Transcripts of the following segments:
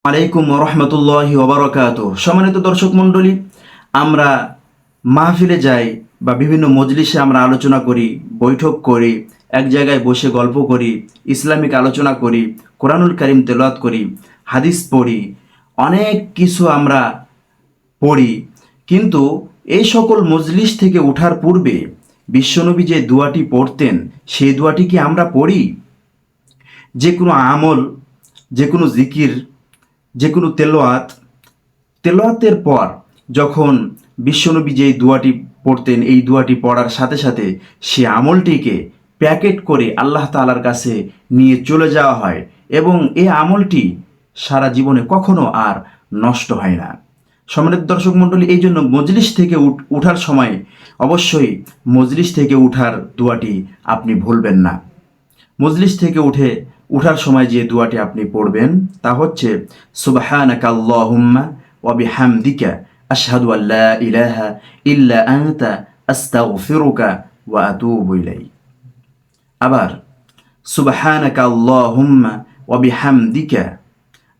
আলাইকুম রহমতুল্লাহি ওবারাকাতুহু। সম্মানিত দর্শক মণ্ডলী, আমরা মাহফিলে যাই বা বিভিন্ন মজলিসে আমরা আলোচনা করি, বৈঠক করি, এক জায়গায় বসে গল্প করি, ইসলামিক আলোচনা করি, কোরআনুল কারীম তেলাওয়াত করি, হাদিস পড়ি, অনেক কিছু আমরা পড়ি। কিন্তু এই সকল মজলিস থেকে ওঠার পূর্বে বিশ্বনবী যে দোয়াটি পড়তেন সেই দোয়াটি কি আমরা পড়ি? যে কোনো আমল, যে কোনো জিকির, যে কোনো তেলাওয়াতের পর যখন বিশ্বনবী যে দোয়াটি পড়তেন, এই দোয়াটি পড়ার সাথে সাথে সে আমলটিকে প্যাকেট করে আল্লাহ তাআলার কাছে নিয়ে চলে যাওয়া হয় এবং এই আমলটি সারা জীবনে কখনো আর নষ্ট হয় না। সম্মানিত দর্শক মণ্ডলী, এই জন্য মজলিস থেকে উঠার সময় অবশ্যই মজলিস থেকে উঠার দোয়াটি আপনি ভুলবেন না। মজলিস থেকে উঠার সময় যে দোয়াটি আপনি পড়বেন তা হচ্ছে সুবহানাকা আল্লাহুম্মা ওয়া বিহামদিকা আশহাদু আল্লা ইলাহা ইল্লা আনতা আস্তাগফিরুকা ওয়া আতুবু ইলাইক। আবার সুবহানাকা আল্লাহুম্মা ওয়া বিহামদিকা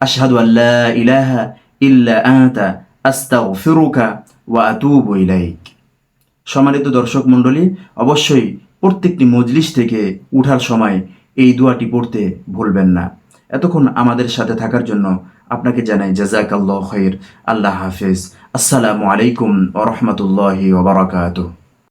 আশহাদু আল্লা ইলাহা ইল্লা আনতা আস্তাগফিরুকা ওয়া আতুবু ইলাইক। সম্মানিত দর্শক মণ্ডলী, অবশ্যই প্রত্যেকটি মজলিস থেকে উঠার সময় এই দোয়াটি পড়তে ভুলবেন না। এতক্ষণ আমাদের সাথে থাকার জন্য আপনাকে জানাই জাযাকাল্লাহু খাইর। আল্লাহ হাফেজ। আসসালামু আলাইকুম ওয়া রাহমাতুল্লাহি ওয়া বারাকাতুহু।